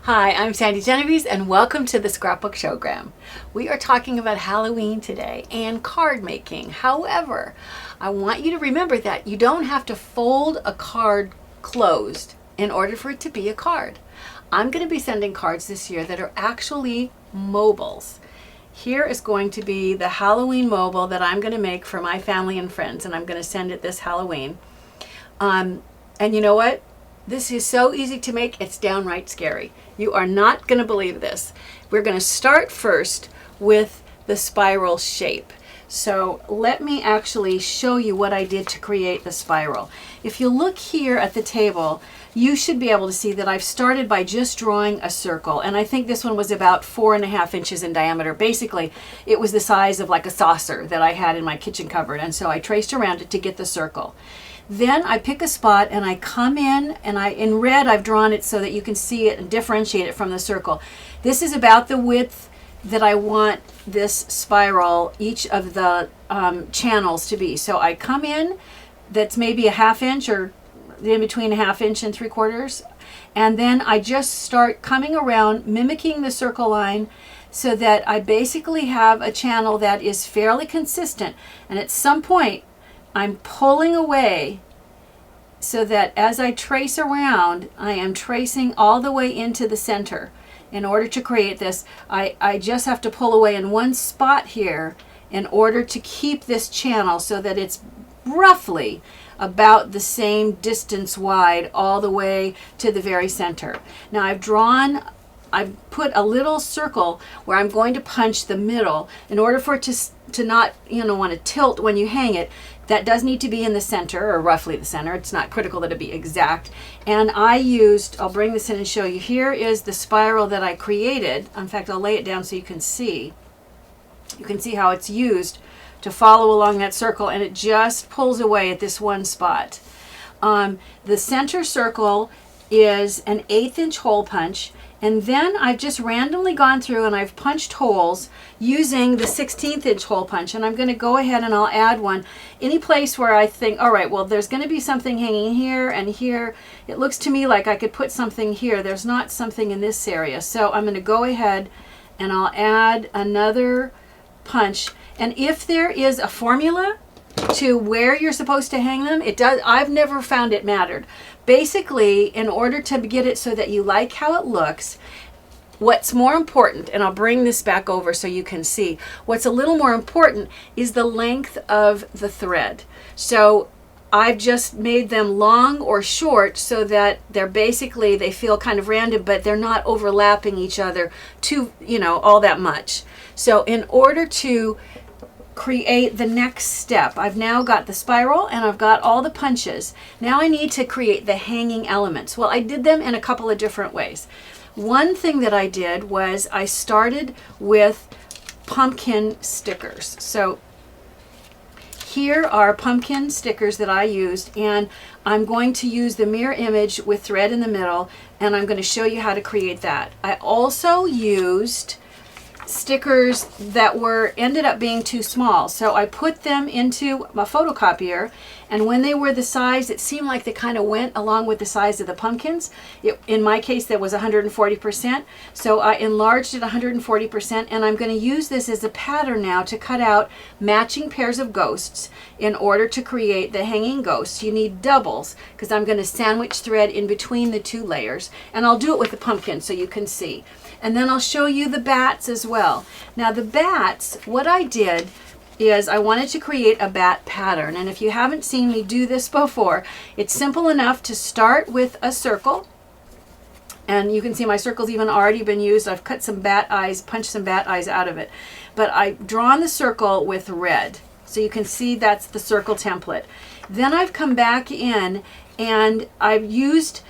Hi, I'm Sandi Genovese and welcome to the Scrapbook Showgram. We are talking about Halloween today and card making. However, I want you to remember that you don't have to fold a card closed in order for it to be a card. I'm going to be sending cards this year that are actually mobiles. Here is going to be the Halloween mobile that I'm going to make for my family and friends, and I'm going to send it this Halloween. And you know what? This is so easy to make, it's downright scary. You are not going to believe this. We're going to start first with the spiral shape. So let me actually show you what I did to create the spiral. If you look here at the table, you should be able to see that I've started by just drawing a circle. And I think this one was about 4.5 inches in diameter. Basically, it was the size of like a saucer that I had in my kitchen cupboard. And so I traced around it to get the circle. Then I pick a spot and I come in, and in red I've drawn it so that you can see it and differentiate it from the circle. This is about the width that I want this spiral, each of the channels to be. So I come in, that's maybe a 1/2 inch or in between a 1/2 inch and 3/4. And then I just start coming around, mimicking the circle line so that I basically have a channel that is fairly consistent. And at some point, I'm pulling away so that as I trace around, I am tracing all the way into the center. In order to create this, I just have to pull away in one spot here in order to keep this channel so that it's roughly about the same distance wide all the way to the very center. Now I've put a little circle where I'm going to punch the middle in order for it to not, want to tilt when you hang it. That does need to be in the center, or roughly the center. It's not critical that it be exact. And I'll bring this in and show you. Here is the spiral that I created. In fact, I'll lay it down so you can see. You can see how it's used to follow along that circle, and it just pulls away at this one spot. The center circle is an 1/8 inch hole punch. And then I've just randomly gone through and I've punched holes using the 1/16 inch hole punch. And I'm going to go ahead and I'll add one. Any place where I think, all right, well, there's going to be something hanging here and here. It looks to me like I could put something here. There's not something in this area. So I'm going to go ahead and I'll add another punch. And if there is a formula to where you're supposed to hang them, I've never found it mattered. Basically, in order to get it so that you like how it looks, what's more important, and I'll bring this back over so you can see, what's a little more important is the length of the thread. So I've just made them long or short so that they feel kind of random, but they're not overlapping each other too, all that much. So in order to create the next step, I've now got the spiral and I've got all the punches. Now I need to create the hanging elements. Well, I did them in a couple of different ways. One thing that I did was I started with pumpkin stickers. So here are pumpkin stickers that I used, and I'm going to use the mirror image with thread in the middle, and I'm going to show you how to create that. I also used stickers that ended up being too small, so I put them into my photocopier, and when they were the size, it seemed like they kind of went along with the size of the pumpkins. In my case, that was 140%, so I enlarged it 140%, and I'm going to use this as a pattern now to cut out matching pairs of ghosts. In order to create the hanging ghosts, you need doubles, because I'm going to sandwich thread in between the two layers, and I'll do it with the pumpkin so you can see. And then I'll show you the bats as well. Now the bats, what I did is I wanted to create a bat pattern. And if you haven't seen me do this before, it's simple enough to start with a circle. And you can see my circle's even already been used. I've cut some bat eyes, punched some bat eyes out of it. But I've drawn the circle with red. So you can see that's the circle template. Then I've come back in and I've used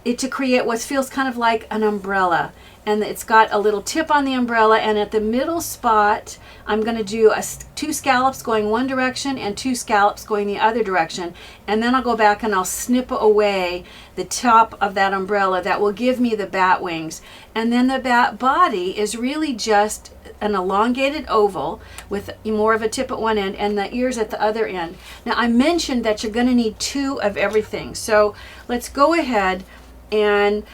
it to create what feels kind of like an umbrella. And it's got a little tip on the umbrella, and at the middle spot I'm going to do 2 scallops going one direction and 2 scallops going the other direction, and then I'll go back and I'll snip away the top of that umbrella. That will give me the bat wings. And then the bat body is really just an elongated oval with more of a tip at one end and the ears at the other end. Now I mentioned that you're going to need 2 of everything, so let's go ahead and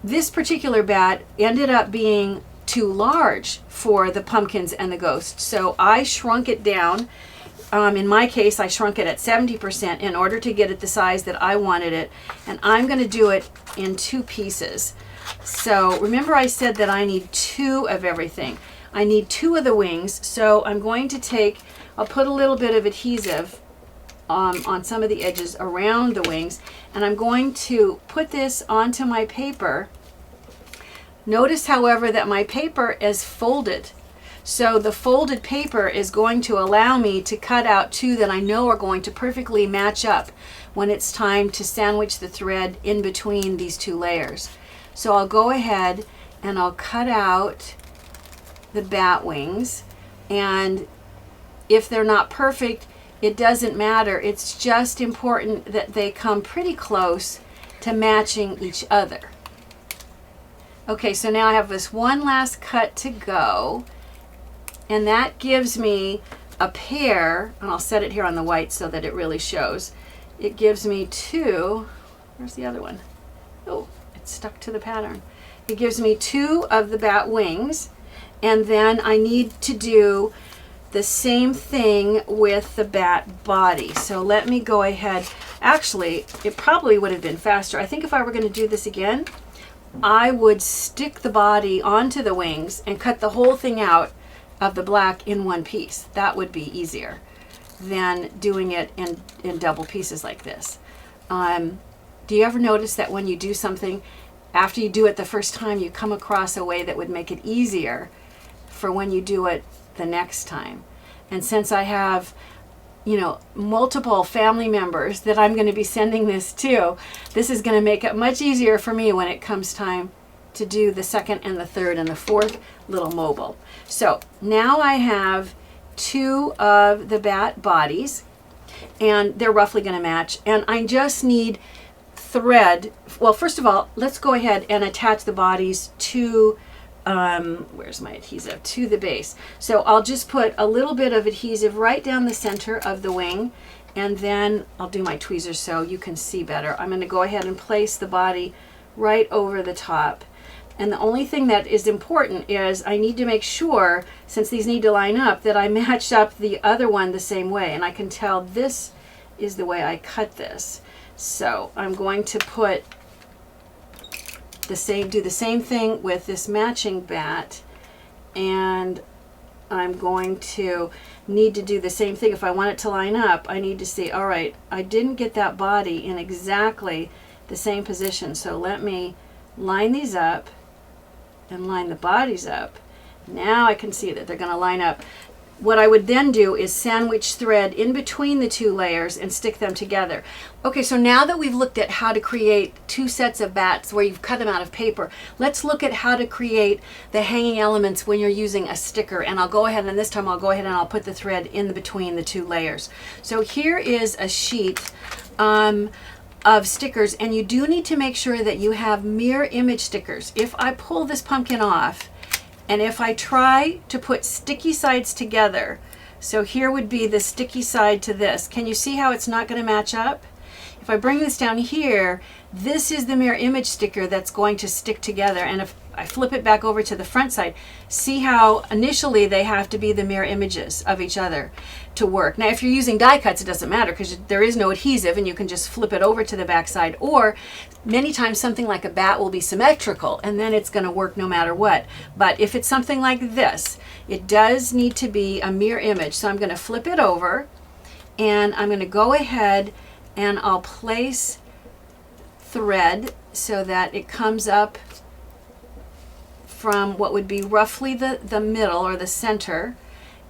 this particular bat ended up being too large for the pumpkins and the ghosts. So I shrunk it down. In my case, I shrunk it at 70% in order to get it the size that I wanted it. And I'm going to do it in 2 pieces. So remember I said that I need 2 of everything. I need 2 of the wings. So I'm going to I'll put a little bit of adhesive on some of the edges around the wings. And I'm going to put this onto my paper. Notice, however, that my paper is folded. So the folded paper is going to allow me to cut out 2 that I know are going to perfectly match up when it's time to sandwich the thread in between these 2 layers. So I'll go ahead and I'll cut out the bat wings. And if they're not perfect, it doesn't matter. It's just important that they come pretty close to matching each other. Okay, so now I have this one last cut to go, and that gives me a pair, and I'll set it here on the white so that it really shows. It gives me 2, where's the other one? Oh, it's stuck to the pattern. It gives me 2 of the bat wings, and then I need to do the same thing with the bat body. So let me go ahead. Actually, it probably would have been faster. I think if I were going to do this again, I would stick the body onto the wings and cut the whole thing out of the black in one piece. That would be easier than doing it in double pieces like this. Do you ever notice that when you do something, after you do it the first time, you come across a way that would make it easier for when you do it the next time? And since I have multiple family members that I'm going to be sending this to, this is going to make it much easier for me when it comes time to do the second and the third and the fourth little mobile. So now I have 2 of the bat bodies, and they're roughly going to match. And I just need thread. Well, first of all, let's go ahead and attach the bodies to where's my adhesive, to the base. So I'll just put a little bit of adhesive right down the center of the wing, and then I'll do my tweezers so you can see better. I'm going to go ahead and place the body right over the top. And the only thing that is important is I need to make sure, since these need to line up, that I match up the other one the same way. And I can tell this is the way I cut this. So I'm going to put do the same thing with this matching bat, and I'm going to need to do the same thing. If I want it to line up, I need to see, all right, I didn't get that body in exactly the same position, so let me line these up and line the bodies up. Now I can see that they're going to line up. What I would then do is sandwich thread in between the 2 layers and stick them together. Okay, so now that we've looked at how to create 2 sets of bats where you've cut them out of paper, let's look at how to create the hanging elements when you're using a sticker. And I'll go ahead, and this time I'll go ahead and I'll put the thread in between the 2 layers. So here is a sheet of stickers, and you do need to make sure that you have mirror image stickers. If I pull this pumpkin off, and if I try to put sticky sides together, so here would be the sticky side to this. Can you see how it's not going to match up? If I bring this down here, this is the mirror image sticker that's going to stick together. And if I flip it back over to the front side, see how initially they have to be the mirror images of each other to work. Now, if you're using die cuts, it doesn't matter because there is no adhesive and you can just flip it over to the back side. Or many times something like a bat will be symmetrical and then it's going to work no matter what. But if it's something like this, it does need to be a mirror image. So I'm going to flip it over and I'm going to go ahead and I'll place thread so that it comes up from what would be roughly the middle or the center.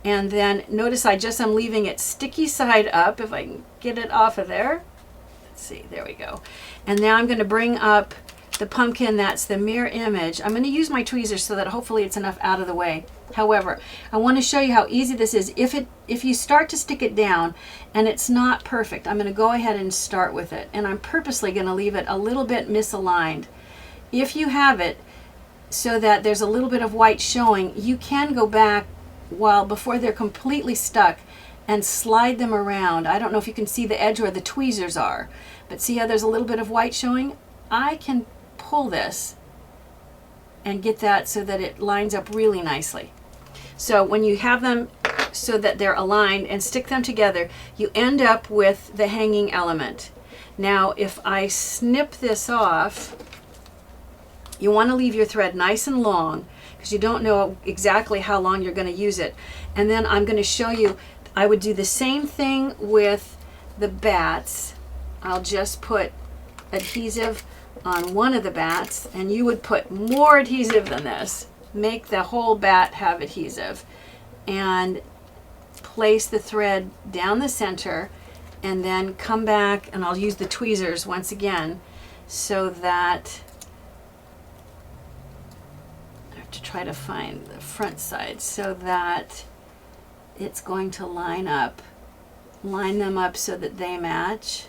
And then notice I'm leaving it sticky side up, if I can get it off of there. Let's see, there we go. And now I'm going to bring up the pumpkin that's the mirror image. I'm going to use my tweezers so that hopefully it's enough out of the way. However, I want to show you how easy this is. If you start to stick it down and it's not perfect, I'm going to go ahead and start with it. And I'm purposely going to leave it a little bit misaligned. If you have it so that there's a little bit of white showing, you can go back before they're completely stuck and slide them around. I don't know if you can see the edge where the tweezers are, but see how there's a little bit of white showing? I can pull this and get that so that it lines up really nicely. So when you have them so that they're aligned and stick them together, you end up with the hanging element. Now, if I snip this off, you want to leave your thread nice and long because you don't know exactly how long you're going to use it. And then I'm going to show you, I would do the same thing with the bats. I'll just put adhesive on one of the bats, and you would put more adhesive than this. Make the whole bat have adhesive and place the thread down the center, and then come back, and I'll use the tweezers once again so that I have to try to find the front side so that it's going to line them up so that they match,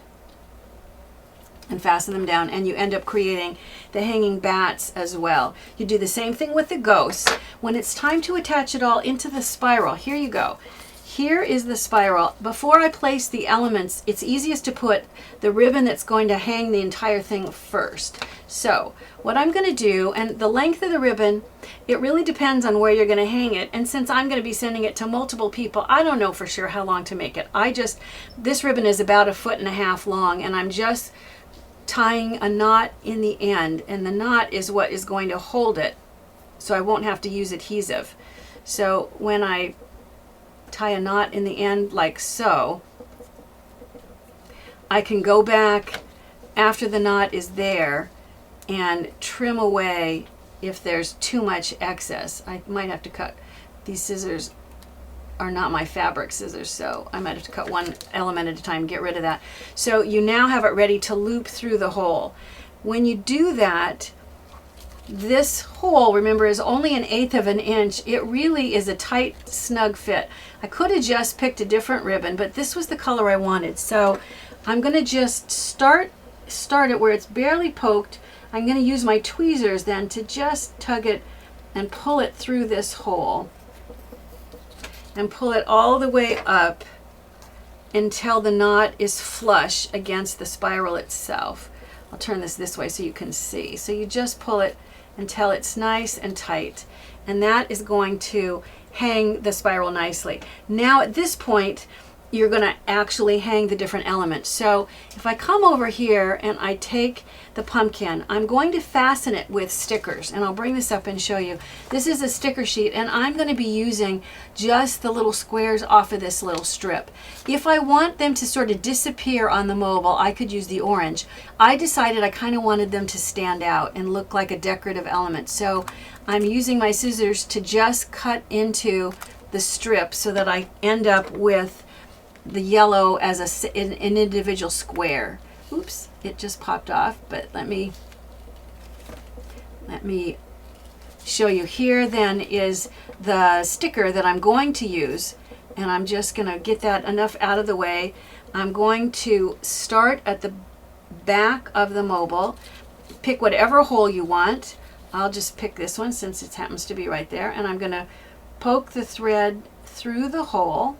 and fasten them down, and you end up creating the hanging bats as well. You do the same thing with the ghosts. When it's time to attach it all into the spiral, here you go. Here is the spiral. Before I place the elements, it's easiest to put the ribbon that's going to hang the entire thing first. So what I'm going to do, and the length of the ribbon, it really depends on where you're going to hang it. And since I'm going to be sending it to multiple people, I don't know for sure how long to make it. This ribbon is about 1.5 feet long, and I'm just tying a knot in the end, and the knot is what is going to hold it, so I won't have to use adhesive. So when I tie a knot in the end like so, I can go back after the knot is there and trim away if there's too much excess. I might have to cut. These scissors are not my fabric scissors, so I might have to cut one element at a time, get rid of that. So you now have it ready to loop through the hole. When you do that, this hole, remember, is only 1/8 of an inch. It really is a tight, snug fit. I could have just picked a different ribbon, but this was the color I wanted. So I'm going to just start it where it's barely poked. I'm going to use my tweezers then to just tug it and pull it through this hole, and pull it all the way up until the knot is flush against the spiral itself. I'll turn this way so you can see. So you just pull it until it's nice and tight, and that is going to hang the spiral nicely. Now at this point, you're going to actually hang the different elements. So if I come over here and I take the pumpkin, I'm going to fasten it with stickers, and I'll bring this up and show you. This is a sticker sheet, and I'm going to be using just the little squares off of this little strip. If I want them to sort of disappear on the mobile, I could use the orange. I decided I kind of wanted them to stand out and look like a decorative element, so I'm using my scissors to just cut into the strip so that I end up with the yellow as an individual square. Oops, it just popped off, but let me show you. Here then is the sticker that I'm going to use, and I'm just going to get that enough out of the way. I'm going to start at the back of the mobile. Pick whatever hole you want. I'll just pick this one since it happens to be right there, and I'm going to poke the thread through the hole.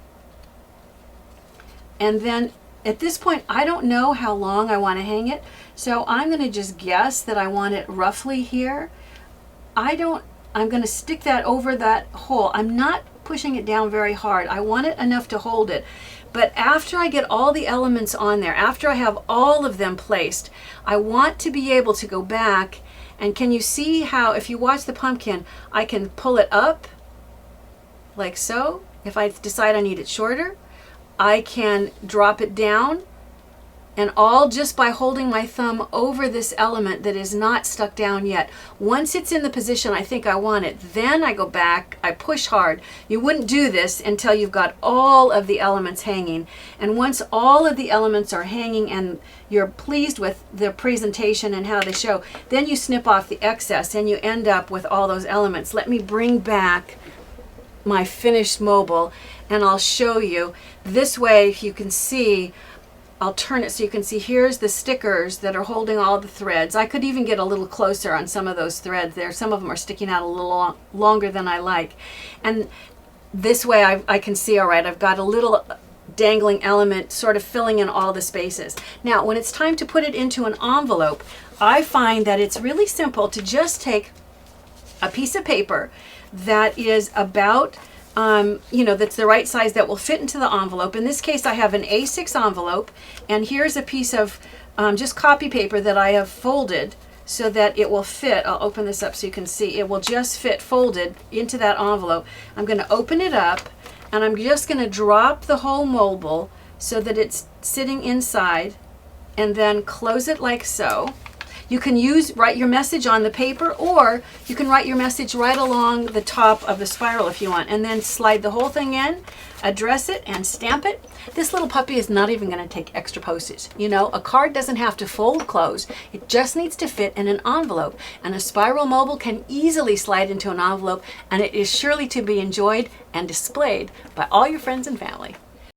And then at this point, I don't know how long I want to hang it, so I'm going to just guess that I want it roughly here. I'm going to stick that over that hole. I'm not pushing it down very hard. I want it enough to hold it. But after I get all the elements on there, after I have all of them placed, I want to be able to go back, and can you see how, if you watch the pumpkin, I can pull it up like so. If I decide I need it shorter, I can drop it down, and all just by holding my thumb over this element that is not stuck down yet. Once it's in the position I think I want it, then I go back, I push hard. You wouldn't do this until you've got all of the elements hanging. And once all of the elements are hanging and you're pleased with the presentation and how they show, then you snip off the excess and you end up with all those elements. Let me bring back my finished mobile and I'll show you. This way, if you can see, I'll turn it so you can see here's the stickers that are holding all the threads. I could even get a little closer on some of those threads there. Some of them are sticking out a little longer than I like. And this way I can see, all right, I've got a little dangling element sort of filling in all the spaces. Now, when it's time to put it into an envelope, I find that it's really simple to just take a piece of paper that is about, that's the right size that will fit into the envelope. In this case, I have an A6 envelope, and here's a piece of just copy paper that I have folded so that it will fit. I'll open this up so you can see. It will just fit folded into that envelope. I'm going to open it up, and I'm just going to drop the whole mobile so that it's sitting inside, and then close it like so. You can write your message on the paper, or you can write your message right along the top of the spiral if you want, and then slide the whole thing in, address it, and stamp it. This little puppy is not even going to take extra postage. A card doesn't have to fold close. It just needs to fit in an envelope, and a spiral mobile can easily slide into an envelope, and it is surely to be enjoyed and displayed by all your friends and family.